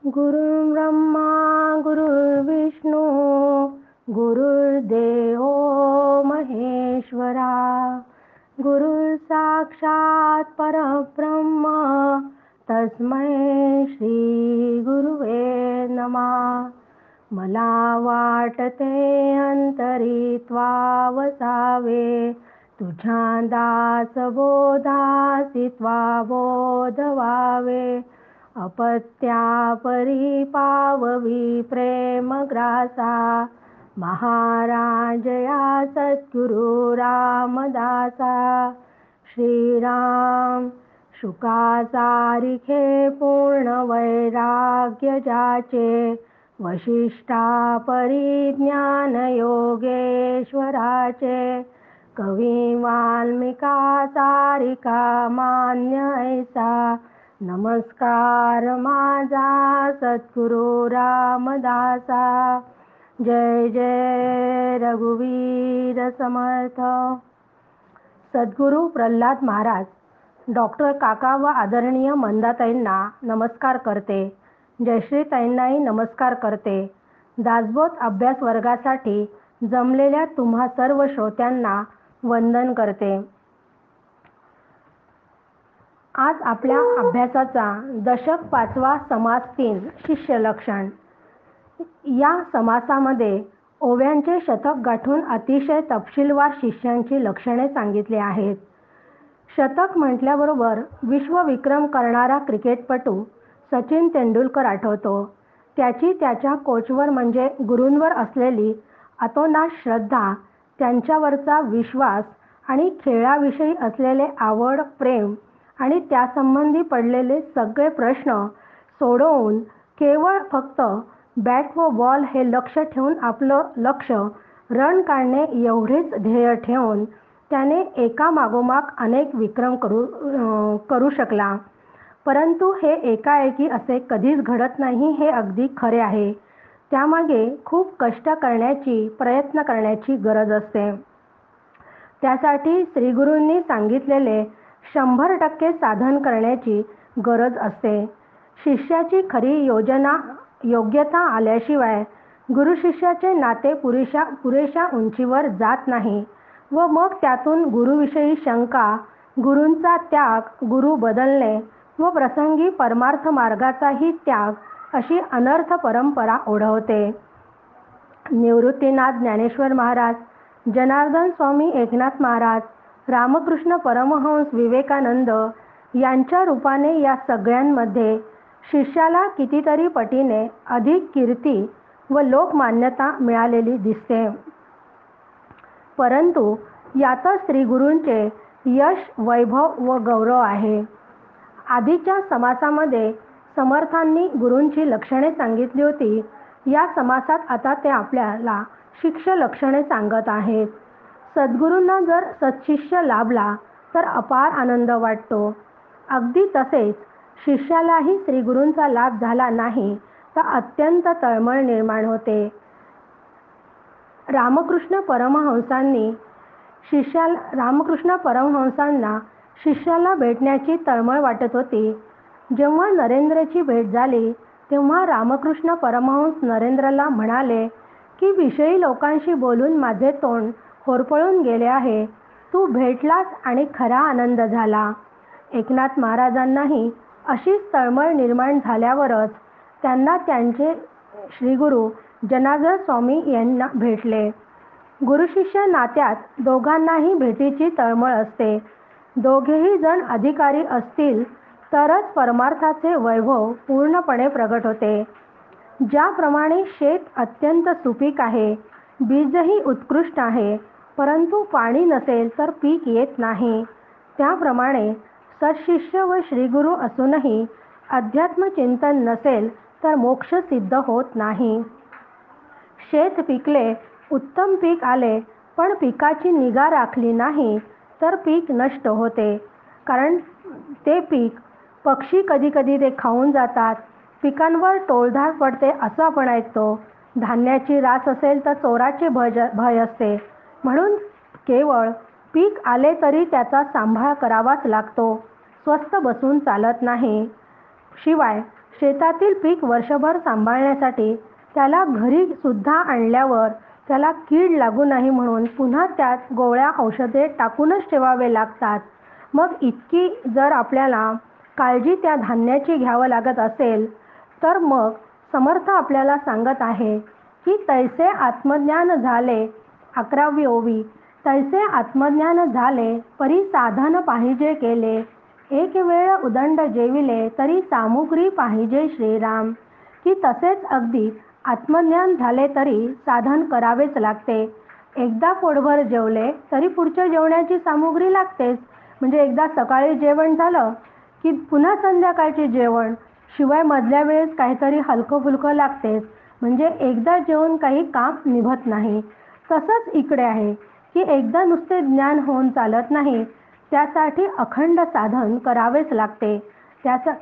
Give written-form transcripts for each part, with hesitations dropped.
गुरुर्ब्रह्मा गुरुर्विष्णू गुरुर्देवो महेश्वरा गुरुर्साक्षात् परब्रह्म तस्मै श्री गुरुवे नमः. मला वाटते अंतरी त्वावसावे तुझ्या दासबोधासी त्वा बोधवावे. अपत्यापरी पाववी प्रेमग्रासा महाराजया सद्गुरु रामदासा. श्रीराम शुकासारिखे पूर्ण वैराग्य जाचे वशिष्ठा परिज्ञान योगेश्वराचे. कवी वाल्मिका सारिका मान्य ऐसा नमस्कार माझा सद्गुरु रामदासा. जय जय रघुवीर समर्थ. सद्गुरु प्रल्हाद महाराज डॉक्टर काका व आदरणीय मंदाताईंना नमस्कार करते. जयश्रीताईंनाही नमस्कार करते. दासबोध अभ्यास वर्गासाठी जमलेल्या तुम्हा सर्व श्रोत्यांना वंदन करते. आज आपल्या अभ्यासाचा दशक 5वा समास 3 शिष्य लक्षण. या समासामध्ये ओव्यांचे शतक गाठून अतिशय तपशीलवार शिष्यांची लक्षणे सांगितली आहेत. शतक म्हटल्याबरोबर विश्वविक्रम करणारा क्रिकेटपटू सचिन तेंडुलकर आठवतो. त्याची त्याच्या कोचवर म्हणजे गुरूंवर असलेली अतोनात श्रद्धा, त्यांच्यावरचा विश्वास आणि खेळाविषयी असलेले आवड, प्रेम आणि त्यासंबंधी पडलेले सगळे प्रश्न सोडवून केवळ फक्त बॅट व बॉल हे लक्ष ठेवून आपलं लक्ष रन काढणे एवढेच ध्येय ठेवून त्याने एकामागोमाग अनेक विक्रम करू शकला. परंतु हे एकाएकी असे कधीच घडत नाही हे अगदी खरे आहे. त्यामागे खूप कष्ट करण्याची, प्रयत्न करण्याची गरज असते. त्यासाठी श्रीगुरूंनी सांगितलेले 100% साधन करण्याची गरज असते. शिष्याची खरी योग्यता आल्याशिवाय गुरु शिष्याचे नाते पुरेशा उंचीवर जात नाही व मग त्यातून गुरुविषयी शंका, गुरूंचा त्याग, गुरु बदलणे व प्रसंगी परमार्थ मार्गाचाही त्याग अशी अनर्थ परंपरा ओढवते. निवृत्तीनाथ ज्ञानेश्वर महाराज, जनार्दन स्वामी एकनाथ महाराज, रामकृष्ण परमहंस विवेकानंद यांच्या रूपाने या सगळ्यांमध्ये शिष्याला कितीतरी पटीने अधिक कीर्ती व लोकमान्यता मिळालेली दिसते. परंतु यातच श्रीगुरूंचे यश, वैभव व गौरव आहे. आधीच्या समासामध्ये समर्थांनी गुरूंची लक्षणे सांगितली होती. या समासात आता ते आपल्याला शिष्य लक्षणे सांगत आहेत. सद्गुरूंना जर सत्शिष्य लाभला तर अपार आनंद वाटतो. अगदी तसेच शिष्यालाही श्रीगुरूंचा लाभ झाला नाही तर अत्यंत तळमळ निर्माण होते. रामकृष्ण परमहंसांना शिष्याला भेटण्याची तळमळ वाटत होती. जेव्हा नरेंद्रची भेट झाली तेव्हा रामकृष्ण परमहंस नरेंद्रला म्हणाले की विषयी लोकांशी बोलून माझे तोंड होरपळून गेले आहे. तू भेटलास आणि खरा आनंद झाला. एकनाथ महाराजांनाही अशीच तळमळ निर्माण झाल्यावरच त्यांना त्यांचे श्रीगुरू जनार्दन स्वामी यांना भेटले. गुरुशिष्य नात्यात दोघांनाही भेटीची तळमळ असते. दोघेही जण अधिकारी असतील तरच परमार्थाचे वैभव पूर्णपणे प्रगट होते. ज्याप्रमाणे शेत अत्यंत सुपीक आहे, बीजही उत्कृष्ट आहे, परंतु पाणी नसेल तर पीक येत नाही, त्याप्रमाणे सत्शिष्य व श्रीगुरू असूनही अध्यात्म चिंतन नसेल तर मोक्ष सिद्ध होत नाही. शेत पिकले, उत्तम पीक आले, पण पिकाची निगा राखली नाही तर पीक नष्ट होते. कारण ते पीक पक्षी कधी ते खाऊन जातात. पिकांवर टोळधाड पडते असं आपण ऐकतो. धान्याची रास असेल तर चोराचे भय असते. म्हणून केवळ पीक आले तरी त्याचा सांभाळ करावाच लागतो. स्वस्थ बसून चालत नाही. शिवाय शेतातील पीक वर्षभर सांभाळण्यासाठी त्याला घरी सुद्धा आणल्यावर त्याला कीड लागू नाही म्हणून पुन्हा त्यात गोळ्या औषधे टाकूनच ठेवावे लागतात. मग इतकी जर आपल्याला काळजी त्या धान्याची घ्यावं लागत असेल तर मग समर्थ आपल्याला सांगत आहे की तैसे आत्मज्ञान झाले, 11वी ओवी, तैसे आत्मज्ञान झाले परी साधन पाहिजे केले, एक वेळ उदंड जेविले तरी सामुग्री पाहिजे श्रीराम. की तसेच अगदी आत्मज्ञान झाले तरी साधन करावेच लागते. एकदा पोटभर जेवले तरी पुढच्या जेवणाची सामुग्री लागतेच. म्हणजे एकदा सकाळी जेवण झालं की पुन्हा संध्याकाळचे जेवण, शिवाय मधल्या वेळेस काहीतरी हलकं फुलकं लागतेच. म्हणजे एकदा जेवून काही काम निभत नाही. तसंच इकडे आहे की एकदा नुसते ज्ञान होऊन चालत नाही, त्यासाठी अखंड साधन करावेच लागते.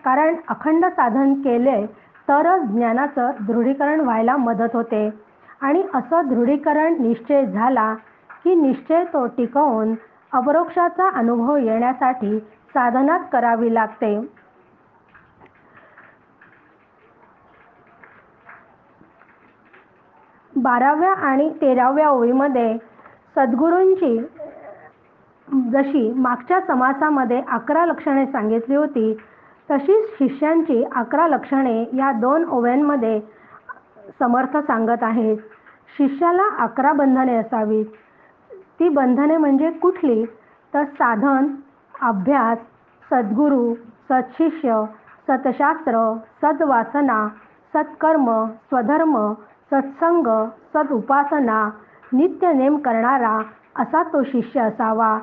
कारण अखंड साधन केले तरच ज्ञानाचं दृढीकरण व्हायला मदत होते. आणि असं दृढीकरण निश्चय झाला की निश्चय तो टिकवून अपरोक्षाचा अनुभव येण्यासाठी साधनाच करावी लागते. बाराव्या आणि 13व्या ओळीमध्ये सद्गुरूंची जशी मागच्या समासामध्ये 11 लक्षणे सांगितली होती, तशीच शिष्यांची 11 लक्षणे या 2 ओव्यांमध्ये समर्थ सांगत आहेत. शिष्याला 11 बंधने असावीत. ती बंधने म्हणजे कुठली? तर साधन, अभ्यास, सद्गुरू, सत्शिष्य, सतशास्त्र, सद्वासना, सत्कर्म, स्वधर्म, सत्संग, सदउपासना, नित्यनेम करणारा असा तो शिष्य असावा.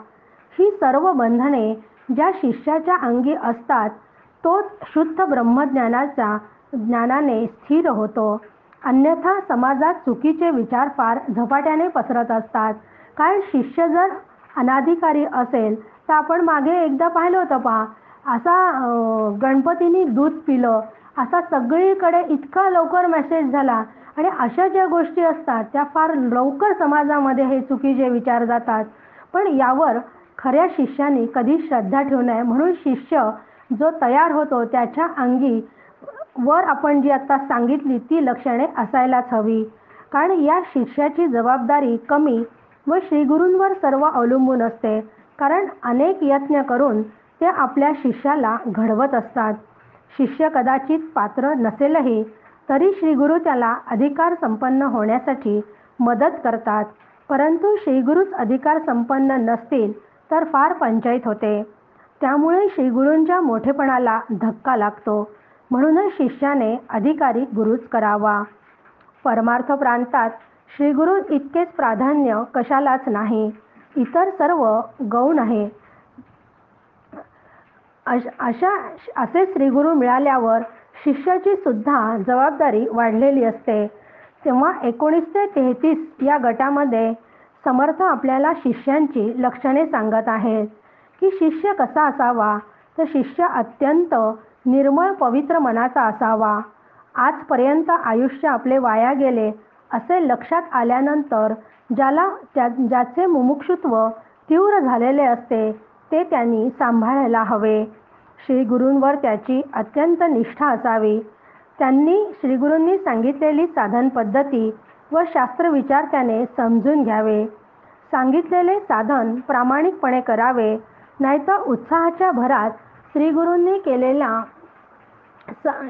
ही सर्व बंधने ज्या शिष्याच्या अंगी असतात तो शुद्ध ब्रह्मज्ञानाच्या ज्ञानाने स्थिर होतो. अन्यथा समाजात चुकीचे विचार फार झपाट्याने पसरत असतात. कारण शिष्य जर अनाधिकारी असेल तर आपण मागे एकदा पाहिलं होतं पहा, असा गणपतीने दूध पिलं असा सगळीकडे इतका लवकर मेसेज झाला. आणि अशा ज्या गोष्टी असतात त्या फार लवकर समाजामध्ये हे चुकीचे विचार जातात. पण यावर खऱ्या शिष्याने कधी श्रद्धा ठेवू नये. म्हणून शिष्य जो तयार होतो त्याच्या अंगी वर आपण जी आता सांगितली ती लक्षणे असायलाच हवी. कारण या शिष्याची जबाबदारी कमी व श्रीगुरूंवर सर्व अवलंबून असते. कारण अनेक यत्न करून ते आपल्या शिष्याला घडवत असतात. शिष्य कदाचित पात्र नसेलही तरी श्रीगुरू त्याला अधिकार संपन्न होण्यासाठी मदत करतात. परंतु श्रीगुरूच अधिकार संपन्न नसतील तर फार पंचायत होते. त्यामुळे श्रीगुरूंच्या मोठेपणाला धक्का लागतो. म्हणूनच शिष्याने अधिकारी गुरुच करावा. परमार्थ प्रांतात श्रीगुरू इतकेच प्राधान्य कशालाच नाही. इतर सर्व गौण आहे. असे श्रीगुरू मिळाल्यावर शिष्याची सुद्धा जबाबदारी वाढलेली असते. तेव्हा 19 ते 33 या गटामध्ये समर्थ आपल्याला शिष्यांची लक्षणे सांगत आहेत की शिष्य कसा असावा. तर शिष्य अत्यंत निर्मळ पवित्र मनाचा असावा. आजपर्यंत आयुष्य आपले वाया गेले असे लक्षात आल्यानंतर ज्याचे मुमुक्षुत्व तीव्र झालेले असते ते त्यांनी सांभाळायला हवे. श्रीगुरूंवर त्याची अत्यंत निष्ठा असावी. श्रीगुरूंनी सांगितलेली साधन पद्धती व शास्त्रविचार त्याने समजून घ्यावे. सांगितलेले साधन प्रामाणिकपणे करावे. नाहीतर उत्साहाच्या भरात श्रीगुरूंनी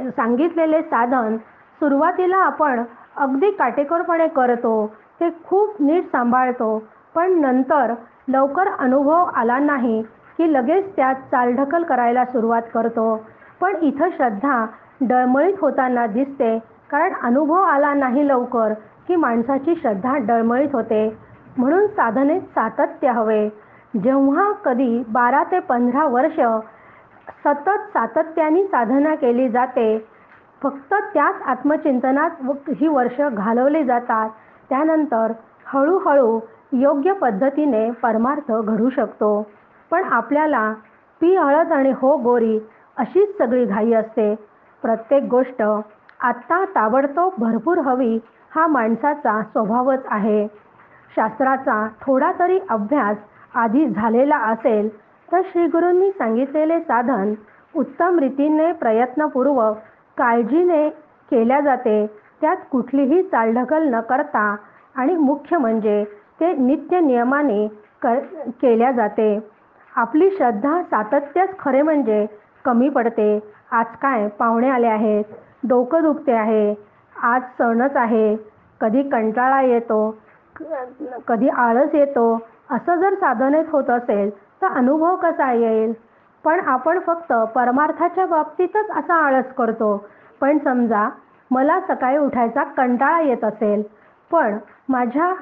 सांगितलेले साधन सुरुवातीला आपण अगदी काटेकोरपणे करतो, ते खूप नीट सांभाळतो, पण नंतर लवकर अनुभव आला नाही की लगेच त्यात चालढकल करायला सुरुवात करतो. पण इथं श्रद्धा डळमळीत होताना दिसते. कारण अनुभव आला नाही लवकर की माणसाची श्रद्धा डळमळीत होते. म्हणून साधनेत सातत्य हवे. जेव्हा कधी 12 ते 15 वर्ष सतत सातत्याने साधना केली जाते, फक्त त्याच आत्मचिंतनात ही वर्ष घालवली जातात, त्यानंतर हळूहळू योग्य पद्धतीने परमार्थ घडू शकतो. पण आपल्याला पी हळद आणि हो गोरी अशीच सगळी घाई असते. प्रत्येक गोष्ट आत्ता ताबडतोब भरपूर हवी हा माणसाचा स्वभावच आहे. शास्त्राचा थोडा तरी अभ्यास आधी झालेला असेल तर श्रीगुरूंनी सांगितलेले साधन उत्तम रीतीने प्रयत्नपूर्वक काळजीने केल्या जाते, त्यात कुठलीही चालढकल न करता आणि मुख्य म्हणजे ते नित्य नियमाने केल्या जाते. आपली श्रद्धा सातत्यात खरे म्हणजे कमी पडते. आज काय पाहुणे आले आहेत, डोकं दुखते आहे, आज सणच आहे, कधी कंटाळा येतो, कधी आळस येतो, असं जर साधनेत होत असेल तर अनुभव कसा येईल? पण आपण फक्त परमार्थाच्या बाबतीतच असा आळस करतो. पण समजा मला सकाळी उठायचा कंटाळा येत असेल, पण माझ्या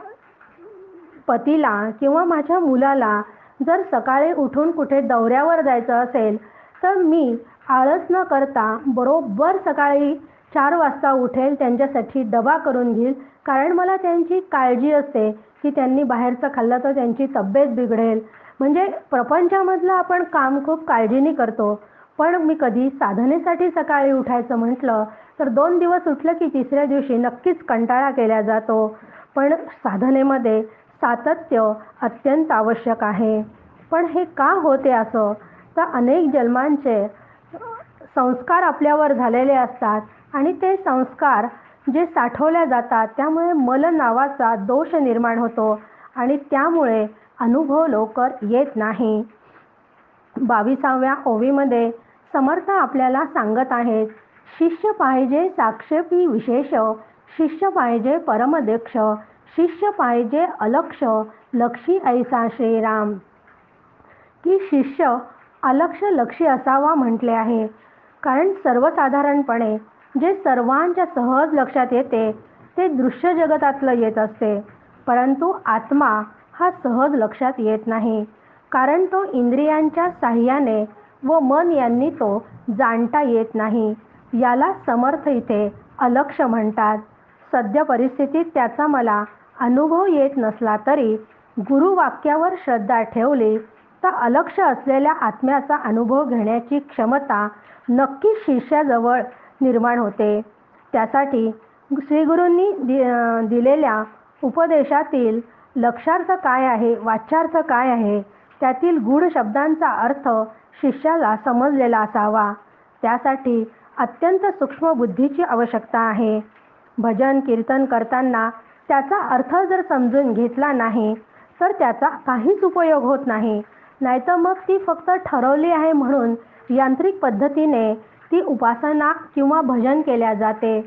पतीला किंवा माझ्या मुलाला जर सकाळी उठून कुठे दौऱ्यावर जायचं असेल, तर मी आळस न करता बरोबर सकाळी 4 वाजता उठेल, त्यांच्यासाठी डबा करून घेईल. कारण मला त्यांची काळजी असते की त्यांनी बाहेरचं खाल्लं तर त्यांची तब्येत बिघडेल. म्हणजे प्रपंचामधलं आपण काम खूप काळजीने करतो. पण मी कधी साधनेसाठी सकाळी उठायचं म्हटलं तर 2 दिवस उठलं की तिसऱ्या दिवशी नक्कीच कंटाळा केला जातो. पण साधनेमध्ये सातत्य अत्यंत आवश्यक आहे. पण हे का होते असं? तर अनेक जन्मांचे संस्कार आपल्यावर झालेले असतात आणि ते संस्कार जे साठवल्या जातात त्यामुळे मल नावाचा दोष निर्माण होतो आणि त्यामुळे अनुभव लवकर येत नाही. 22व्या ओवीमध्ये समर्थ आपल्याला सांगत आहेत, शिष्य पाहिजे साक्षेपी विशेष, शिष्य पाहिजे परमदक्ष, शिष्य पाहिजे अलक्ष, लक्षी ऐसा श्रीराम. की शिष्य अलक्ष लक्षी असावा म्हटले आहे. कारण सर्वसाधारणपणे जे सर्वांच्या सहज लक्षात येते ते दृश्य जगतातलं येत असते, परंतु आत्मा हा सहज लक्षात येत नाही. कारण तो इंद्रियांच्या साह्याने व मन यांनी तो जाणता येत नाही. याला समर्थ इथे अलक्ष म्हणतात. सद्य परिस्थितीत त्याचा मला अनुभव येत नसला तरी गुरुवाक्यावर श्रद्धा ठेवली तर अलक्ष असलेल्या आत्म्याचा अनुभव घेण्याची क्षमता नक्कीच शिष्याजवळ निर्माण होते. त्यासाठी श्रीगुरूंनी दिलेल्या उपदेशातील लक्षार्थ काय आहे, वाच्यार्थ काय आहे, त्यातील गूढ शब्दांचा अर्थ शिष्याला समजलेला असावा. त्यासाठी अत्यंत सूक्ष्म बुद्धीची आवश्यकता आहे. भजन कीर्तन करताना त्याचा अर्थ जर समजून घेतला नाही तर त्याचा काहीच उपयोग होत नाही. नाहीतर मग ती फक्त ठरवली आहे म्हणून यांत्रिक पद्धतीने ती उपासना किंवा भजन केल्या जाते.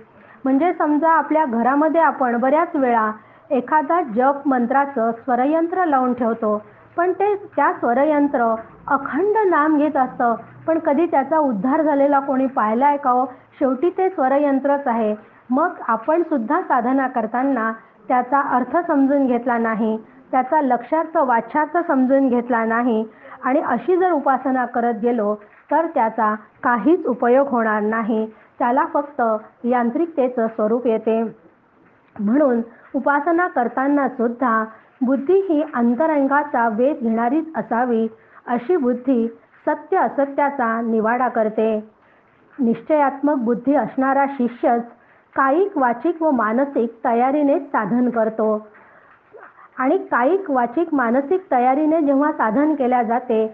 म्हणजे समजा आपल्या घरामध्ये आपण बऱ्याच वेळा एखादा जप मंत्राचं स्वरयंत्र लावून ठेवतो, पण त्या स्वरयंत्र अखंड नाम घेत असतं, पण कधी त्याचा उद्धार झालेला कोणी पाहिला आहे का हो? शेवटी ते स्वरयंत्रच आहे. मग आपण सुद्धा साधना करताना त्याचा अर्थ समजून घेतला नाही, त्याचा लक्षार्थ वाच्यार्थ समजून घेतला नाही आणि अशी जर उपासना करत गेलो तर त्याचा काहीच उपयोग होणार नाही. त्याला फक्त यांत्रिकतेचं स्वरूप येते. म्हणून उपासना करताना सुद्धा बुद्धी ही अंतरंगाचा वेध घेणारीच असावी. अशी बुद्धी सत्य असत्याचा निवाडा करते. निश्चयात्मक बुद्धी असणारा शिष्यच कायिक वाचिक व मानसिक तयारीनेच साधन करतो. आणि कायिक वाचिक मानसिक तयारीने जेव्हा साधन केल्या जाते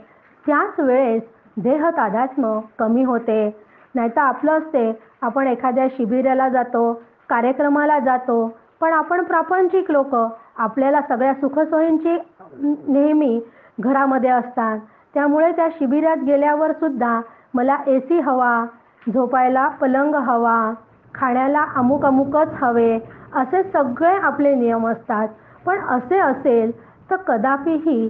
त्याच वेळेस देहतादात्म्य कमी होते. नाहीतर आपलं असते, आपण एखाद्या शिबिराला जातो, कार्यक्रमाला जातो, पण आपण प्रापंचिक लोक, आपल्याला सगळ्या सुखसोयींची नेहमी घरामध्ये असतात. त्यामुळे त्या शिबिरात गेल्यावर सुद्धा मला AC हवा, झोपायला पलंग हवा, खाण्याला अमुक अमुकच हवे, असे सगळे आपले नियम असतात. पण असे असेल तर कदापिही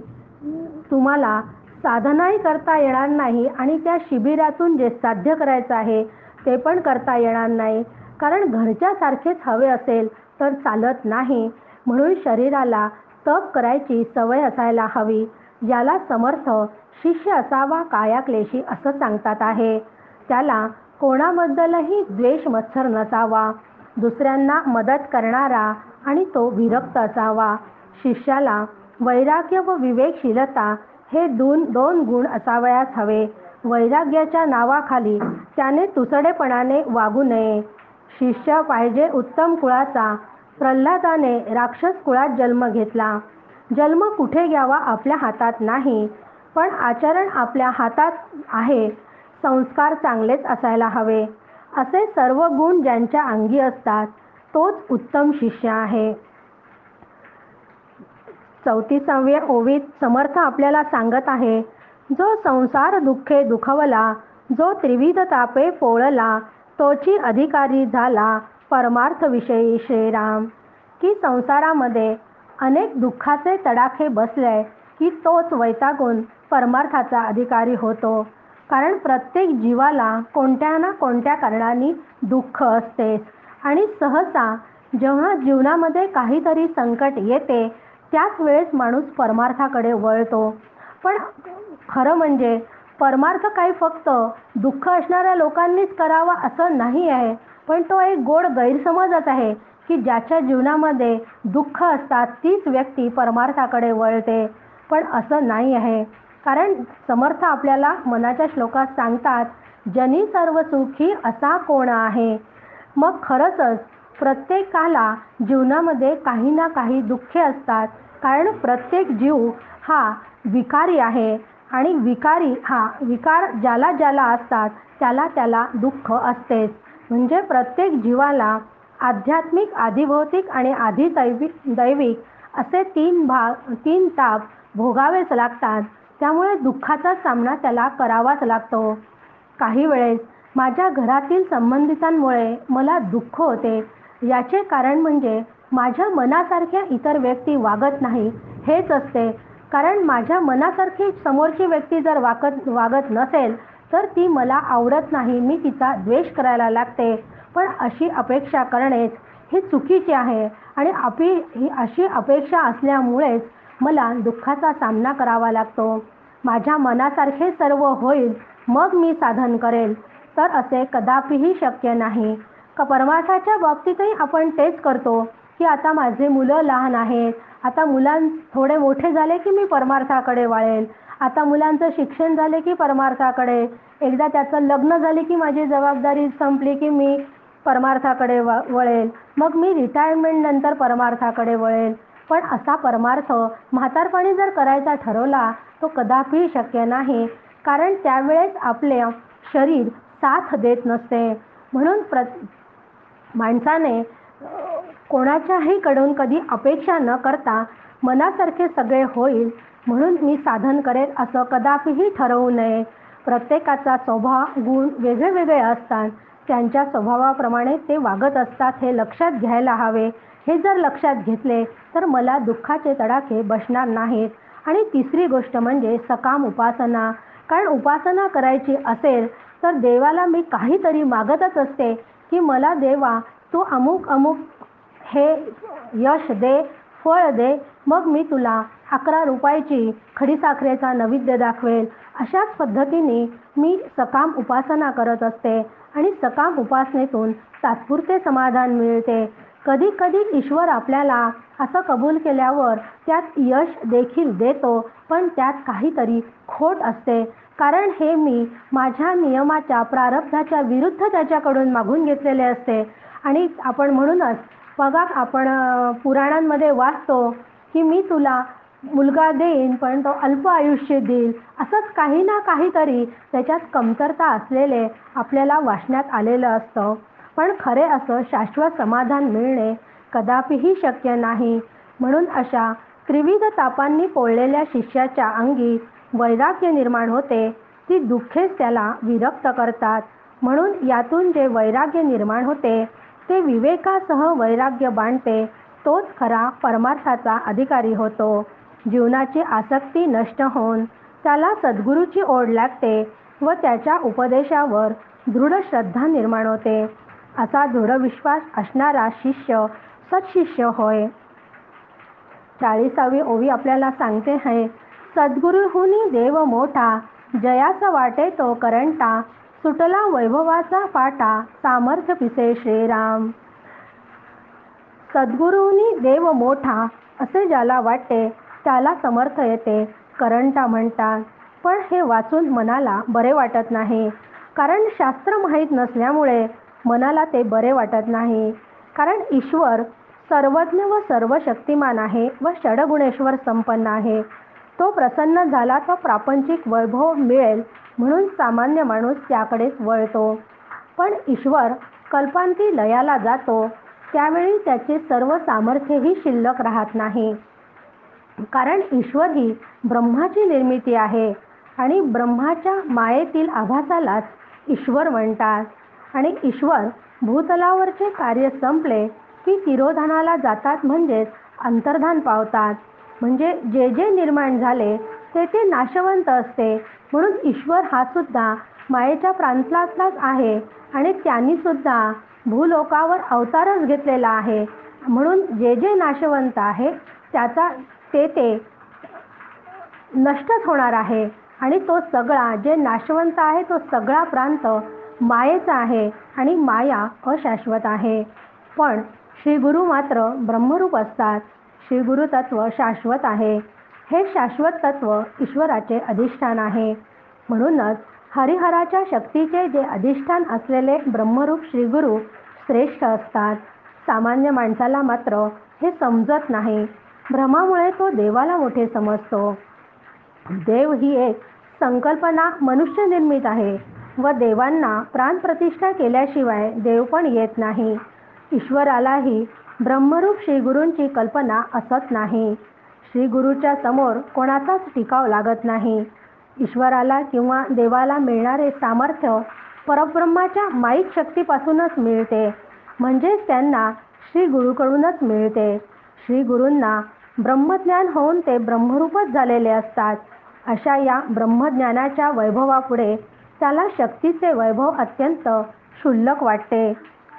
तुम्हाला साधनाही करता येणार नाही आणि त्या शिबिरातून जे साध्य करायचं आहे ते पण करता येणार नाही. कारण घरच्यासारखेच हवे असेल तर चालत नाही. म्हणून शरीराला तप करायची सवय असायला हवी. याला समर्थ शिष्य असावा कायाक्लेशी असं सांगतात आहे. त्याला कोणाबद्दलही द्वेष मत्सर नसावा, दुसऱ्यांना मदत करणारा आणि तो विरक्त असावा. शिष्याला वैराग्य व विवेकशीलता हे दोन गुण असावयास हवे. वैराग्याच्या नावाखाली त्याने तुसडेपणाने वागू नये. शिष्य पाहिजे उत्तम कुळाचा. प्रल्हादाने राक्षस कुळात जन्म घेतला. जन्म कुठे घ्यावा आपल्या हातात नाही, पण आचरण आपल्या हातात आहे. संस्कार चांगलेच असायला हवे, असे सर्व गुण ज्यांच्या अंगी असतात तोच उत्तम शिष्य आहे. 34व्या ओवीत समर्थ आपल्याला सांगत आहे, जो संसार दुःखे दुखवला, जो त्रिविध तापे पोळला, तोची अधिकारी झाला परमार्थ विषयी श्रीराम. की संसारामध्ये अनेक दुःखाचे तडाखे बसले की तोच वैतागून परमार्थाचा अधिकारी होतो. कारण प्रत्येक जीवाला कोणत्या ना कोणत्या कारणाने दुःख असतेच आणि सहसा जेव्हा जीवनामध्ये काहीतरी संकट येते त्याच वेळेस माणूस परमार्थाकडे वळतो. पण खरं म्हणजे परमार्थ काही फक्त दुःख असणाऱ्या लोकांनीच करावा असं नाही आहे, पण तो एक गोड गैरसमजच आहे की ज्याच्या जीवनामध्ये दुःख असतात तीच व्यक्ती परमार्थाकडे वळते. पण असं नाही आहे. कारण समर्थ आपल्याला मनाच्या श्लोकात सांगतात, जनी सर्व सुखी असा कोण आहे. मग खरंच प्रत्येकाला जीवनामध्ये काही ना काही दुःखे असतात. कारण प्रत्येक जीव हा विकारी आहे आणि विकार ज्याला ज्याला असतात त्याला त्याला दुःख असतेच. म्हणजे प्रत्येक जीवाला आध्यात्मिक, आधिभौतिक आणि दैविक असे तीन ताप भोगावेच लागतात. त्यामुळे दुःखाचा सामना त्याला करावाच लागतो. काही वेळेस माझ्या घरातील संबंधितांमुळे मला दुःख होते. याचे कारण म्हणजे माझ्या मनासारख्या इतर व्यक्ती वागत नाही हेच असते. कारण माझ्या मनासारखी समोरची व्यक्ती जर वागत नसेल तर ती मला आवडत नाही, मी तिचा द्वेष करायला लागते. पण अशी अपेक्षा करणेच ही चुकीची आहे आणि ही अशी अपेक्षा असल्यामुळेच मला दुःखाचा सामना करावा लागतो. माझ्या मनासारखे सर्व होईल मग मी साधन करेल, तर असे कदापिही शक्य नाही. परमार्थाच्या बाबतीतही आपण तेच करतो की आता माझे मुलं लहान आहेत, आता थोडे मोठे झाले की मी परमार्थाकडे वळेल, आता मुलांचं शिक्षण झाले की परमार्थाकडे, एकदा त्याचं लग्न झाले की माझी जबाबदारी संपली की मी परमार्थाकडे वळेल, मग मी रिटायरमेंट नंतर परमार्थाकडे वळेल. पण असा परमार्थ म्हातारपणी जर करायचा ठरवला तो कदापि शक्य नाही. कारण त्यावेळेस आपले शरीर साथ देत नसते. म्हणून माणसाने कोणाच्याही कडून कधी अपेक्षा न करता मनासारखे सगळे होईल म्हणून मी साधन करेल असं कदापिही ठरवू नये. प्रत्येकाचा स्वभाव गुण वेगळे वेगळे असतात. त्यांच्या स्वभावाप्रमाणे ते वागत असतात हे लक्षात घ्यायला हवे. हे जर लक्षात घेतले तर मला दुःखाचे तडाखे बसणार नाहीत. आणि तिसरी गोष्ट म्हणजे सकाम उपासना. कारण उपासना करायची असेल तर देवाला मी काहीतरी मागतच असते की मला देवा तू अमुक अमुक हे यश दे, फळ दे, मग मी तुला 11 रुपयाची खडीसाखरेचा नैवेद्य दाखवेल. अशाच पद्धतीने मी सकाम उपासना करत असते आणि सकाम उपासनेतून तात्पुरते समाधान मिळते. कधी कधी ईश्वर आपल्याला असं कबूल केल्यावर त्यात यश देखील देतो, पण त्यात काहीतरी खोट असते. कारण हे मी माझ्या नियमाच्या प्रारब्धाच्या विरुद्ध त्याच्याकडून मागून घेतलेले असते. आणि आपण म्हणूनच बघा, आपण पुराणांमध्ये वाचतो की मी तुला मुलगा देईन पण तो अल्प आयुष्य देईल, असंच काही ना काहीतरी त्याच्यात कमतरता असलेले आपल्याला वाचण्यात आलेलं असतं. पण खरे असं शाश्वत समाधान मिळणे कदापिही शक्य नाही. म्हणून अशा त्रिविध तापांनी पोळलेल्या शिष्याच्या अंगी वैराग्य निर्माण होते. ती दुःखेच त्याला विरक्त करतात. म्हणून यातून जे वैराग्य निर्माण होते ते विवेकासह वैराग्य बांधते, तोच खरा परमार्थाचा अधिकारी होतो. जीवनाची आसक्ती नष्ट होऊन त्याला सद्गुरूची ओढ लागते व त्याच्या उपदेशावर दृढ श्रद्धा निर्माण होते. असा दृढ विश्वास असणारा शिष्य सत्शिष्य होय. 40वी ओवी आपल्याला सांगते आहे, सद्गुरूहुनी देव मोठा, जयाचा वाटे तो करंटा, सुटला वैभवाचा पाटा, सामर्थ्य पिसे श्रीराम. सद्गुरूंनी देव मोठा असे ज्याला वाटते त्याला समर्थ येते, करंटा म्हणतात. पण हे वाचून मनाला बरे वाटत नाही. कारण शास्त्र माहीत नसल्यामुळे मनाला ते बरे वाटत नाही. कारण ईश्वर सर्वज्ञ व सर्वशक्तिमान आहे व षडगुणेश्वर संपन्न आहे. तो प्रसन्न झाला तर प्रापंचिक वैभव मिळेल म्हणून सामान्य माणूस त्याकडेच वळतो. पण ईश्वर कल्पांती लयाला जातो त्यावेळी त्याचे सर्व सामर्थ्यही शिल्लक राहत नाही. कारण ईश्वर ही ब्रह्माची निर्मिती आहे आणि ब्रह्माच्या मायेतील आभासालाच ईश्वर म्हणतात. आणि ईश्वर भूतलावरचे कार्य संपले की तिरोधानाला जातात, म्हणजेच अंतर्धान पावतात. म्हणजे जे जे निर्माण झाले ते ते नाशवंत असते. म्हणून ईश्वर हा सुद्धा मायेच्या प्रांतलातलाच आहे आणि त्यांनी सुद्धा भूलोकावर अवतारच घेतलेला आहे. म्हणून जे जे नाशवंत आहे त्याचा ते नष्टच होणार आहे. आणि तो सगळा जे नाशवंत आहे तो सगळा प्रांत मायेचा आहे आणि माया अशाश्वत आहे. पण श्री गुरु मात्र ब्रह्मरूप असतात. श्री गुरु तत्व शाश्वत आहे. हे शाश्वत तत्व ईश्वराचे अधिष्ठान आहे. म्हणूनच हरिहराच्या शक्तीचे जे अधिष्ठान असलेले ब्रह्मरूप श्री गुरु श्रेष्ठ असतात. सामान्य माणसाला मात्र हे समजत नाही. भ्रमामुळे तो देवाला मोठे समजतो. देव ही एक संकल्पना मनुष्य निर्मित आहे व देवांना प्राणप्रतिष्ठा केल्याशिवाय देव पण येत नाही. ईश्वरालाही ब्रह्मरूप श्री गुरूंची कल्पना असत नाही. श्री गुरूच्या समोर कोणाचाच टिकाव लागत नाही. ईश्वराला किंवा देवाला मिळणारे सामर्थ्य परब्रह्माच्या माईक शक्तीपासूनच मिळते, म्हणजेच त्यांना श्री गुरूकडूनच मिळते. श्री गुरूंना ब्रह्मज्ञान होऊन ते ब्रह्मरूपच झालेले असतात. अशा या ब्रह्मज्ञानाच्या वैभवापुढे त्याला शक्तीचे वैभव अत्यंत क्षुल्लक वाटते.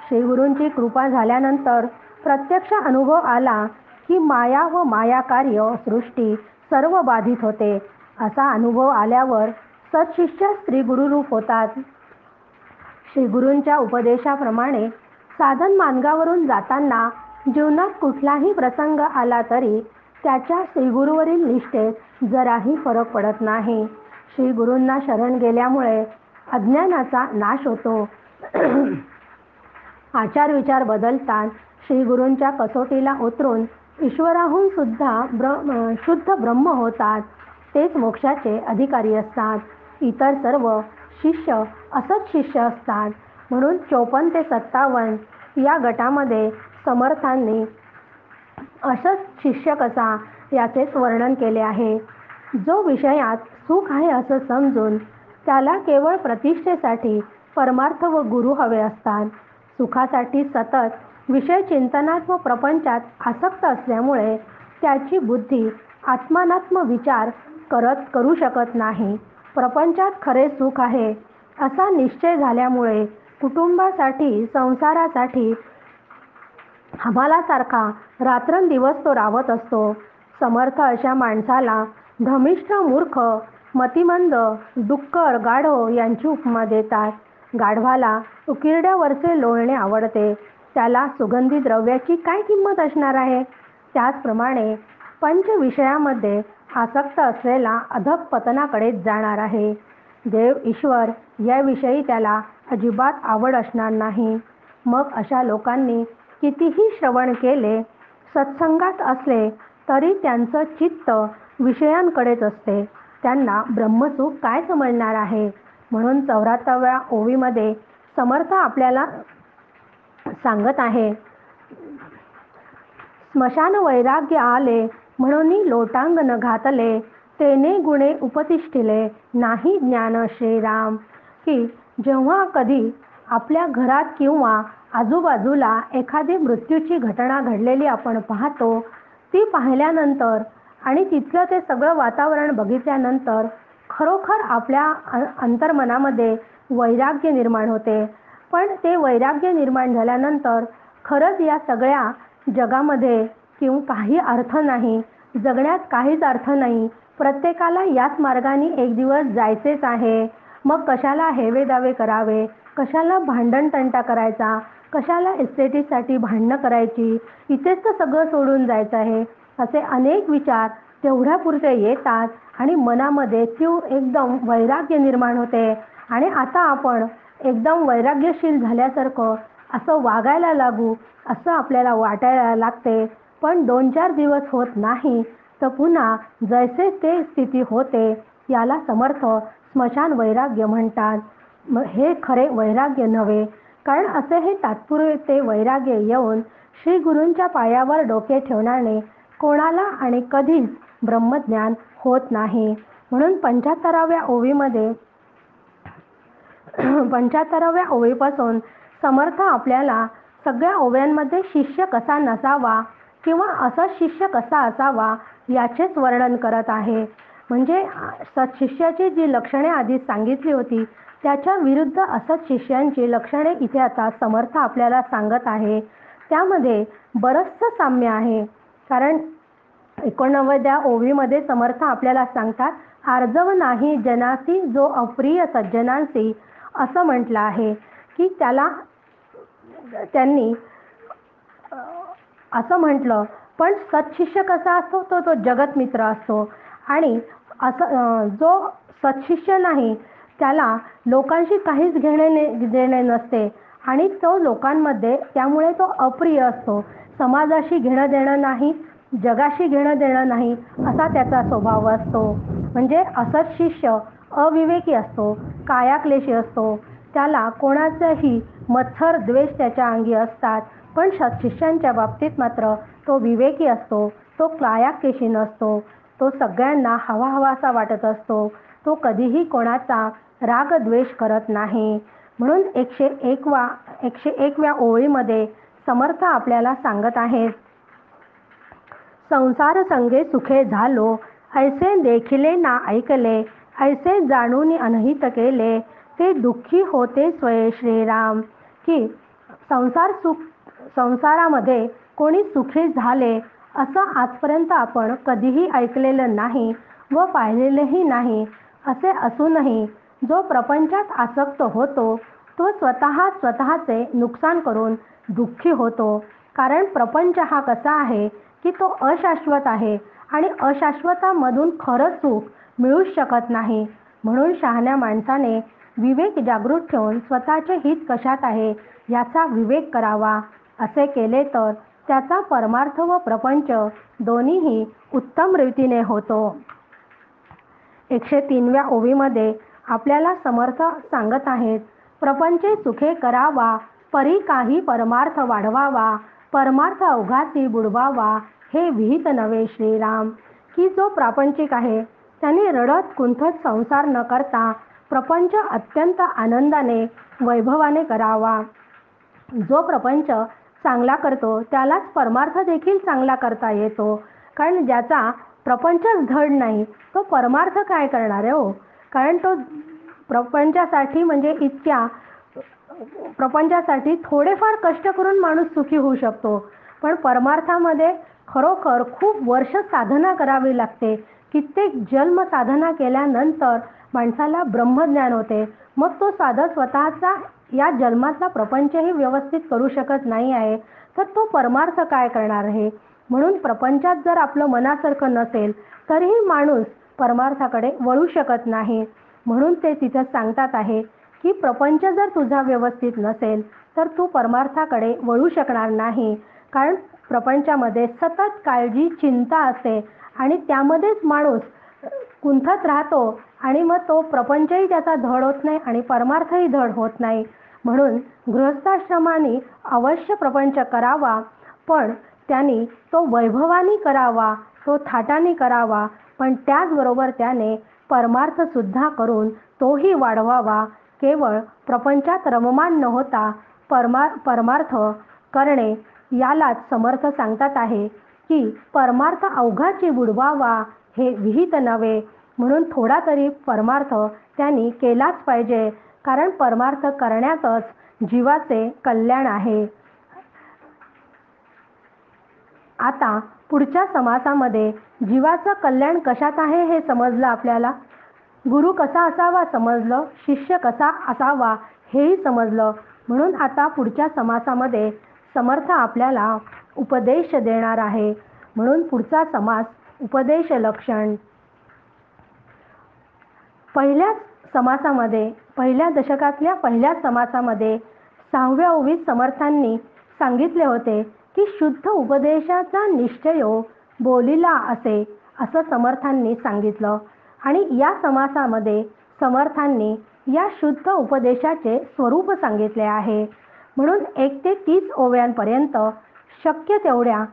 श्री गुरूंची कृपा झाल्यानंतर प्रत्यक्ष अनुभव आला की माया व मायाकार्य सृष्टी सर्व बाधित होते. असा अनुभव आल्यावर सत्शिष्य श्री गुरुरूप होतात. श्री गुरूंच्या उपदेशाप्रमाणे साधन मार्गावरून जाताना जीवनात कुठलाही प्रसंग आला तरी त्याच्या श्रीगुरूवरील निष्ठेत जराही फरक पडत नाही. श्री गुरूंना शरण गेल्यामुळे अज्ञानाचा नाश होतो. आचार विचार बदलतात. श्री गुरूंच्या कसोटीला उतरून ईश्वराहून सुद्धा शुद्ध ब्रह्म होतात. तेच मोक्षाचे अधिकारी असतात. इतर सर्व शिष्य असत शिष्य असतात. म्हणून 54 ते 57 या गटामध्ये समर्थांनी असत शिष्य कसा याचेच वर्णन केले आहे. जो विषयात सुख आहे असं समजून त्याला केवळ प्रतिष्ठेसाठी परमार्थ व गुरु हवे असतात. सुखासाठी सतत विषय चिंतनात व प्रपंचात आसक्त असल्यामुळे त्याची बुद्धी आत्मानात्म विचार करू शकत नाही. प्रपंचात खरे सुख आहे असा निश्चय झाल्यामुळे कुटुंबासाठी संसारासाठी हमालासारखा रात्रंदिवस तो रावत असतो. समर्थ अशा माणसाला भ्रमिष्ठ मूर्ख मतिमंद डुक्कर गाढव यांची उपमा देतात. गाढवाला उकिरड्यावरचे लोळणे आवडते, त्याला सुगंधी द्रव्याची काय किंमत असणार आहे. त्याचप्रमाणे पंच विषयामध्ये आसक्त असलेला अधःपतनाकडेच जाणार आहे. देव ईश्वर याविषयी त्याला अजिबात आवड असणार नाही. मग अशा लोकांनी कितीही श्रवण केले, सत्संगात असले तरी त्यांचं चित्त विषयांकडेच असते. त्यांना ब्रह्मसुख काय समजणार आहे. म्हणून 74व्या ओवीमध्ये समर्थ आपल्याला सांगत आहे, स्मशान वैराग्य आले म्हणून लोटांगण घातले, तेने गुणे उपतिष्ठिले नाही ज्ञान श्रीराम. की जेव्हा कधी आपल्या घरात किंवा आजूबाजूला एखादी मृत्यूची घटना घडलेली आपण पाहतो, ती पाहिल्यानंतर आणि तिथलं ते सगळं वातावरण बघितल्यानंतर खरोखर आपल्या अंतर्मनामध्ये वैराग्य निर्माण होते. पण ते वैराग्य निर्माण झाल्यानंतर खरंच या सगळ्या जगामध्ये काही अर्थ नाही, जगण्यात काहीच अर्थ नाही. प्रत्येकाला याच मार्गाने एक दिवस जायचेच आहे. मग कशाला हेवेदावे करावे, कशाला भांडण तंटा करायचा, कशाला इस्टेटीसाठी भांडणं करायची, इथेच तर सगळं सोडून जायचं आहे, असे अनेक विचार तेवढ्यापुरते येतात आणि मनामध्ये तीव्र एकदम वैराग्य निर्माण होते. आणि आता आपण एकदम वैराग्यशील झाल्यासारखं असं वागायला लागू असं आपल्याला वाटायला लागते. पण 2-4 दिवस होत नाही तर पुन्हा जैसे ते स्थिती होते. याला समर्थ स्मशान वैराग्य म्हणतात. हे खरे वैराग्य नव्हे, कारण असे हे तात्पुरते वैराग्य येऊन श्री गुरूंच्या पायावर डोके ठेवण्याने कोणाला आणि कधीच ब्रह्मज्ञान होत नाही. म्हणून 75व्या ओवीमध्ये 75व्या ओवीपासून समर्थ आपल्याला सगळ्या ओव्यांमध्ये शिष्य कसा नसावा किंवा असत शिष्य कसा असावा याचेच वर्णन करत आहे. म्हणजे सत्शिष्याची जी लक्षणे आधी सांगितली होती त्याच्या विरुद्ध असत शिष्यांची लक्षणे इथे आता समर्थ आपल्याला सांगत आहे. त्यामध्ये बरंचसं साम्य आहे. कारण 89व्या ओवीमध्ये समर्थ आपल्याला सांगतात, आर्जव नाही जनासी जो अप्रिय सज्जनांसी, असं म्हटलं आहे की त्यांनी असं म्हटलं. पण सत्शिष्य कसा असतो, तो जगतमित्र असतो. आणि असं जो सत्शिष्य नाही त्याला लोकांशी काहीच देणे नसते आणि तो लोकांमध्ये त्यामुळे तो अप्रिय असतो. समाजाशी घेणं देणं नाही, जगाशी घेणं देणं नाही असा त्याचा स्वभाव असतो. म्हणजे असत शिष्य अविवेकी असतो, कायाक्लेशी असतो. त्याला कोणाचाही मत्सर द्वेष त्याच्या अंगी असतात. पण सत्शिष्यांच्या बाबतीत मात्र तो विवेकी असतो, तो कायाक्लेशी नसतो, तो सगळ्यांना हवाहवासा वाटत असतो, तो कधीही कोणाचा राग द्वेष करत नाही. म्हणून 101व्या ओळीमध्ये समर्थ आपल्याला सांगत आहेत, संसार संगे सुखे झालो, ऐसे देखिले ना ऐकले, ऐसे जाणून अनहित केले, ते दुःखी होते स्वये श्रीराम. की संसारामध्ये कोणी सुखी झाले असं आजपर्यंत आपण कधीही ऐकलेलं नाही व पाहिलेलंही नाही. असे असूनही जो प्रपंचात आसक्त होतो तो स्वतःचे नुकसान करून दुःखी होतो. कारण प्रपंच हा कसा आहे की तो अशाश्वत आहे आणि अशाश्वतामधून खरं सुख मिळूच शकत नाही. म्हणून शहाण्या माणसाने विवेक जागृत ठेवून स्वतःचे हित कशात आहे याचा विवेक करावा. असे केले तर त्याचा परमार्थ व प्रपंच दोन्हीही उत्तम रीतीने होतो. 103व्या ओवीमध्ये आपल्याला समर्थ सांगत आहेत, प्रपंचे सुखे करावा, परी काही परमार्थ वाढवावा, परमार्थ अवघाती बुडवावा, हे विहित नवे श्रीराम. की जो प्रापंचिक आहे त्याने रडत कुंठत संसार न करता प्रपंच अत्यंत आनंदाने वैभवाने करावा. जो प्रपंच चांगला करतो त्यालाच परमार्थ देखील चांगला करता येतो. कारण ज्याचा प्रपंचच धड नाही तो परमार्थ काय करणार आहे हो. कारण तो प्रपंचासाठी म्हणजे इतक्या प्रपंचासाठी थोडेफार कष्ट करून माणूस सुखी होऊ शकतो. पण परमार्थामध्ये खरोखर खूप वर्ष साधना करावी लागते. कित्येक जन्म साधना केल्यानंतर माणसाला ब्रह्मज्ञान होते. मग तो साधा स्वतःचा या जन्मातला प्रपंचही व्यवस्थित करू शकत नाही आहे तर तो परमार्थ काय करणार आहे. म्हणून प्रपंचात जर आपलं मनासारखं नसेल तरीही माणूस परमार्थाकडे वळू शकत नाही. म्हणून ते तिथं सांगतात आहे की प्रपंच जर तुझा व्यवस्थित नसेल तर तू परमार्थाकडे वळू शकणार नाही. कारण प्रपंचामध्ये सतत काळजी चिंता असते आणि त्यामध्येच माणूस कुंठत राहतो आणि मग तो प्रपंचही त्याचा धड होत नाही आणि परमार्थही धड होत नाही. म्हणून गृहस्थाश्रमाने अवश्य प्रपंच करावा, पण त्यांनी तो वैभवाने करावा, तो थाटाने करावा, पण त्याचबरोबर त्याने परमार्थ सुद्धा करून तोही वाढवावा. केवळ प्रपंचात रममान न होता परमार्थ करणे यालाच समर्थ सांगतात आहे की परमार्थ अवघाची बुडवावा, हे विहित नव्हे. म्हणून थोडा तरी परमार्थ त्यांनी केलाच पाहिजे. कारण परमार्थ करण्यातच जीवाचे कल्याण आहे. आता पुढच्या समासामध्ये जीवाचं कल्याण कशात आहे हे समजलं आपल्याला. गुरु कसा असावा समजलं, शिष्य कसा असावा हेही समजलं. म्हणून आता पुढच्या समासामध्ये समर्थ आपल्याला उपदेश देणार आहे. म्हणून पुढचा समास उपदेश लक्षण. पहिल्या दशकातल्या पहिल्या समासामध्ये 6व्या ओवीत समर्थांनी सांगितले होते की शुद्ध उपदेशाचा निश्चयो बोलिला असे, असं समर्थांनी सांगितलं. आणि या समासामध्ये समर्थांनी या शुद्ध उपदेशाचे स्वरूप सांगितले आहे. म्हणून 1 ते 30 ओव्यांपर्यंत शक्य तेवढ्या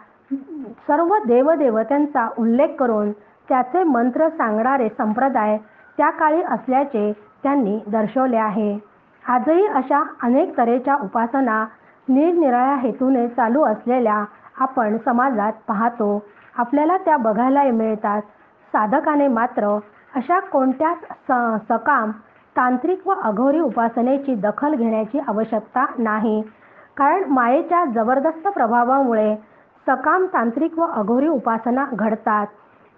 सर्व देवदेवतांचा उल्लेख करून त्याचे मंत्र सांगणारे संप्रदाय त्या काळी असल्याचे त्यांनी दर्शवले आहे. आजही अशा अनेक तऱ्हेच्या उपासना निरनिराळ्या हेतूने चालू असलेल्या आपण समाजात पाहतो. आपल्याला त्या बघायला मिळतात. साधकाने मात्र अशा कोणत्याच सकाम तांत्रिक व अघोरी उपासनेची दखल घेण्याची आवश्यकता नाही. कारण मायेच्या जबरदस्त प्रभावामुळे सकाम तांत्रिक व अघोरी उपासना घडतात.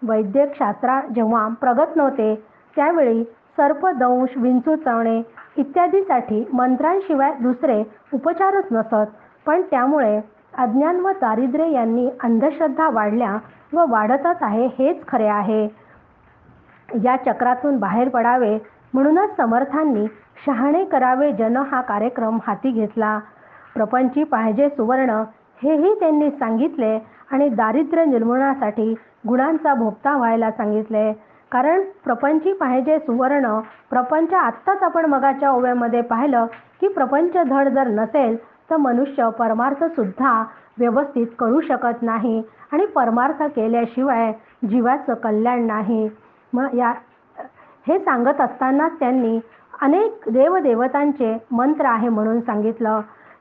वैद्यक शास्त्र जेव्हा प्रगत नव्हते त्यावेळी सर्पदंश, विंचू चावणे इत्यादीसाठी मंत्रांशिवाय दुसरे उपचारच नसत. पण त्यामुळे अज्ञान व दारिद्र्य यांनी अंधश्रद्धा वाढल्या व वाढतच आहे हेच खरे आहे. या चक्रातून बाहेर पडावे म्हणूनच समर्थांनी शहाणे करावे जन हा कार्यक्रम हाती घेतला. प्रपंची पाहिजे सुवर्ण हेही त्यांनी सांगितले आणि दारिद्र्य निर्मूलनासाठी गुणांचा भोगता व्हायला सांगितले. कारण प्रपंची पाहिजे सुवर्ण प्रपंच आत्ताच आपण मगाच्या ओव्यामध्ये पाहिलं की प्रपंच धड जर नसेल तर मनुष्य परमार्थ सुद्धा व्यवस्थित करू शकत नाही आणि परमार्थ केल्याशिवाय जीवाचं कल्याण नाही. हे सांगत असताना त्यांनी अनेक देवदेवतांचे मंत्र आहे म्हणून सांगितलं.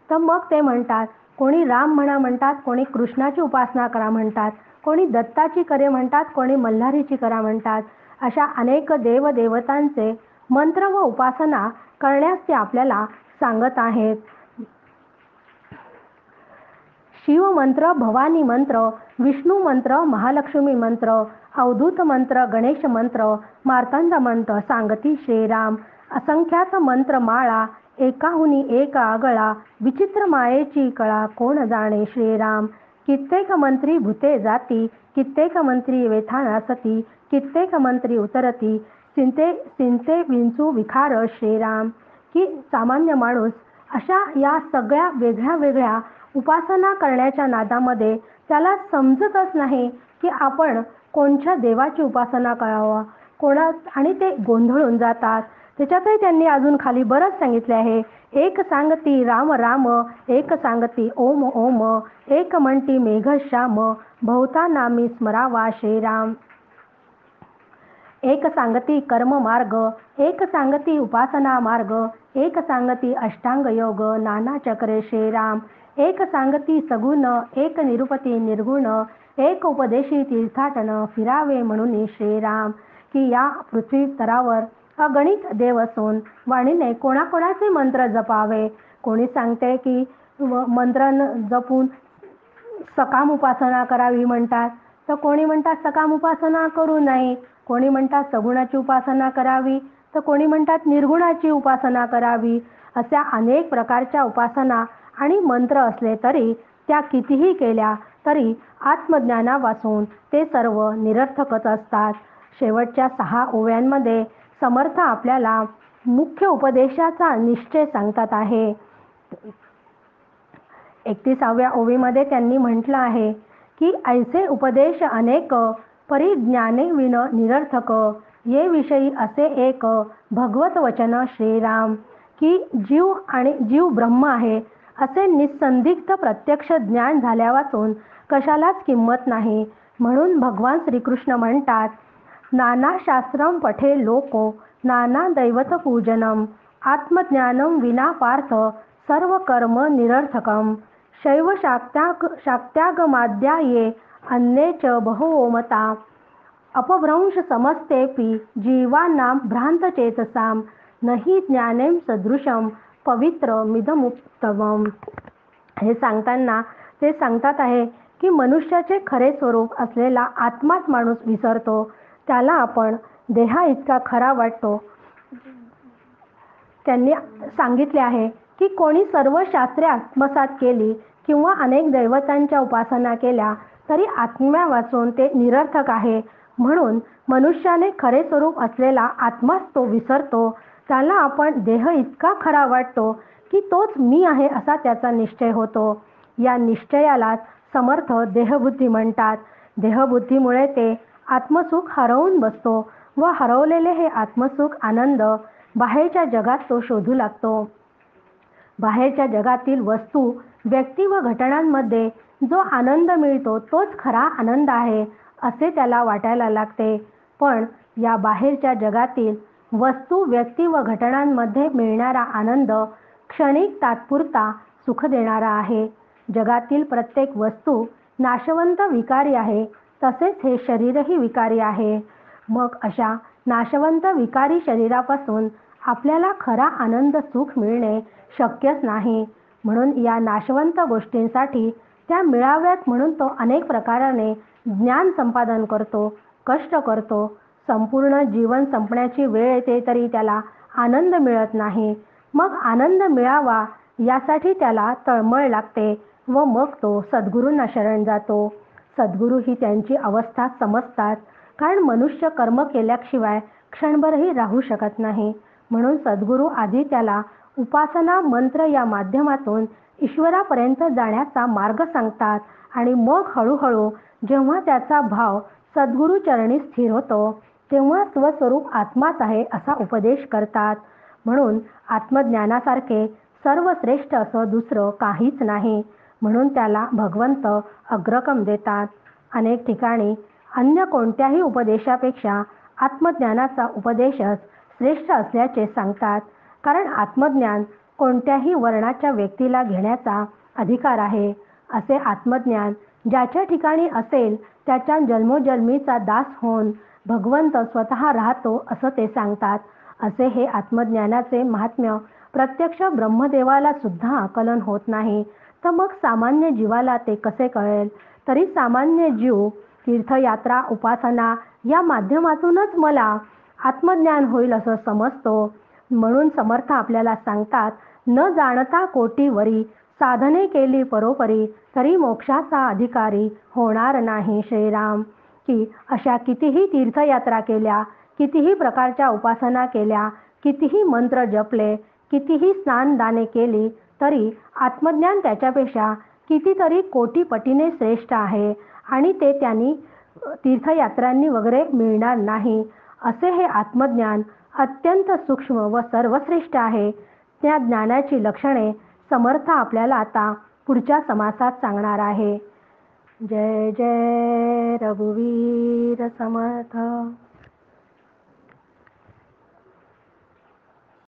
तर मग ते म्हणतात, कोणी राम म्हणा म्हणतात, कोणी कृष्णाची उपासना करा म्हणतात, कोणी दत्ताची करे म्हणतात, कोणी मल्हारीची करा म्हणतात. अशा अनेक देवदेवतांचे मंत्र व उपासना करण्यास ते आपल्याला सांगत आहेत. शिव मंत्र, भवानी मंत्र, विष्णू मंत्र, महालक्ष्मी मंत्र, अवधूत मंत्र, गणेश मंत्र, मार्तंड मंत्र सांगती श्रीराम. असंख्यात मंत्र माळा, एकाहुनी एक आगळा, विचित्र मायेची कळा कोण जाणे श्रीराम. कित्येक मंत्री भूते जाती, कित्येक मंत्री वेथाना सती, कित्येक मंत्री उतरती, सिंते विंचू विखार श्रीराम. की सामान्य माणूस अशा या सगळ्या वेगळ्या वेगळ्या उपासना करण्याच्या नादामध्ये त्याला समजतच नाही की आपण कोणत्या देवाची उपासना करावा आणि ते गोंधळून जातात. त्याच्यातही त्यांनी अजून खाली बरंच सांगितले आहे. एक सांगती राम राम, एक सांगती ओम ओम, एक म्हणती मेघश्याम, बहुता नामी स्मरावा श्रीराम. एक सांगती कर्म मार्ग, एक सांगती उपासना मार्ग, एक सांगती अष्टांग योग नाना चक्रे श्रीराम. एक सांगती सगुण, एक निरुपती निर्गुण, एक उपदेशी तीर्थाटन फिरावे म्हणून श्रीराम. की या पृथ्वी स्तरावर अगणित देव असून वाणीने कोणाकोणाचे मंत्र जपावे. कोणी सांगते की मंत्र जपून सकाम उपासना करावी म्हणतात, तर कोणी म्हणतात सकाम उपासना करू नये, कोणी म्हणतात सगुणाची उपासना करावी, तर कोणी म्हणतात निर्गुणाची उपासना करावी. अशा अनेक प्रकारच्या उपासना आणि मंत्र असले तरी त्या कितीही केल्या तरी आत्मज्ञानापासून ते सर्व निरर्थकच असतात. शेवटच्या 6 ओव्यांमध्ये समर्थ आपल्याला मुख्य उपदेशाचा निश्चय सांगतात आहे. 31व्या ओवीमध्ये त्यांनी म्हटलं आहे की ऐसे उपदेश अनेक परिज्ञाने विन निरर्थक, ये विषयी असे एक भगवत वचन श्रीराम. की जीव ब्रह्म आहे असे निसंदिग्ध प्रत्यक्ष ज्ञान झाल्यावाचून कशालाच किंमत नाही. म्हणून भगवान श्रीकृष्ण म्हणतात, नाना शास्त्रम पठे लोको नाना दैवत पूजनम, आत्मज्ञानम विना पार्थ सर्व कर्म निरर्थकम. शैव शाक्त्यागमाद्याये अन्ये च बहुमता, अपभ्रंश समस्तेपि जीवानां भ्रांतचेतसाम, नहि ज्ञानेम सदृशम पवित्र मिदमुत्तमम. हे सांगताना ते सांगतात आहे की मनुष्याचे खरे स्वरूप असलेला आत्माच माणूस विसरतो. त्याला आपण देहा इतका खरा वाटतो. त्यांनी सांगितले आहे की कोणी सर्व शास्त्रे आत्मसात केली किंवा अनेक दैवतांच्या उपासना केल्या तरी आत्म्या वाचून ते निरर्थक आहे. म्हणून मनुष्याने खरे स्वरूप असलेला आत्माच तो विसरतो. त्याला आपण देह इतका खरा वाटतो की तोच मी आहे असा त्याचा निश्चय होतो. या निश्चयालाच समर्थ देहबुद्धी म्हणतात. देहबुद्धीमुळे ते आत्मसुख हरवून बसतो. व हरवलेले हे आत्मसुख आनंद बाहेरच्या जगात तो शोधू लागतो. बाहेरच्या जगातील वस्तू, व्यक्ती व घटनांमध्ये जो आनंद मिळतो तोच खरा आनंद आहे असे त्याला वाटायला लागते. पण या बाहेरच्या जगातील वस्तू, व्यक्ती व घटनांमध्ये मिळणारा आनंद क्षणिक, तात्पुरता सुख देणारा आहे. जगातील प्रत्येक वस्तू नाशवंत, विकारी आहे. तसेच हे शरीरही विकारी आहे. मग अशा नाशवंत, विकारी शरीरापासून आपल्याला खरा आनंद, सुख मिळणे शक्यच नाही. म्हणून या नाशवंत गोष्टींसाठी त्या मिळाव्यात म्हणून तो अनेक प्रकाराने ज्ञान संपादन करतो, कष्ट करतो. संपूर्ण जीवन संपण्याची वेळ येते तरी त्याला आनंद मिळत नाही. मग आनंद मिळावा यासाठी त्याला तळमळ लागते व मग तो सद्गुरूंना शरण जातो. सद्गुरू ही त्यांची अवस्था समजतात, कारण मनुष्य कर्म केल्याशिवाय क्षणभरही राहू शकत नाही. म्हणून सद्गुरू आधी त्याला उपासना, मंत्र या माध्यमातून ईश्वरापर्यंत जाण्याचा मार्ग सांगतात आणि मग हळूहळू जेव्हा त्याचा भाव सद्गुरू चरणी स्थिर होतो तेव्हा स्वस्वरूप आत्माच आहे असा उपदेश करतात. म्हणून आत्मज्ञानासारखे सर्वश्रेष्ठ असं दुसरं काहीच नाही. म्हणून त्याला भगवंत अग्रक्रम देतात. अनेक ठिकाणी अन्य कोणत्याही उपदेशापेक्षा आत्मज्ञानाचा उपदेशच श्रेष्ठ असल्याचे सांगतात. कारण आत्मज्ञान कोणत्याही वर्णाच्या व्यक्तीला घेण्याचा अधिकार आहे. असे आत्मज्ञान ज्याच्या ठिकाणी असेल त्याच्या जन्मोजन्मीचा दास होऊन भगवंत स्वतः राहतो असं ते सांगतात. असे हे आत्मज्ञानाचे महात्म्य प्रत्यक्ष ब्रह्मदेवाला सुद्धा आकलन होत नाही. तर मग सामान्य जीवाला ते कसे कळेल? तरी सामान्य जीव तीर्थयात्रा, उपासना या माध्यमातूनच मला आत्मज्ञान होईल असं समजतो. म्हणून समर्थ आपल्याला सांगतात, न जाणता कोटी वरी, साधने केली परोपरी, तरी मोक्षाचा अधिकारी होणार नाही श्रीराम. की अशा कितीही तीर्थयात्रा केल्या, कितीही प्रकारच्या उपासना केल्या, कितीही मंत्र जपले, कितीही स्नानदाने केली तरी आत्मज्ञान त्याच्यापेक्षा कितीतरी कोटीपटीने श्रेष्ठ आहे आणि ते त्यांनी तीर्थयात्रांनी वगैरे मिळणार नाही. असे हे आत्मज्ञान अत्यंत सूक्ष्म व सर्वश्रेष्ठ आहे. त्या ज्ञानाची लक्षणे समर्थ आपल्याला आता पुढच्या समासात सांगणार आहे. जय जय रघुवीर समर्थ.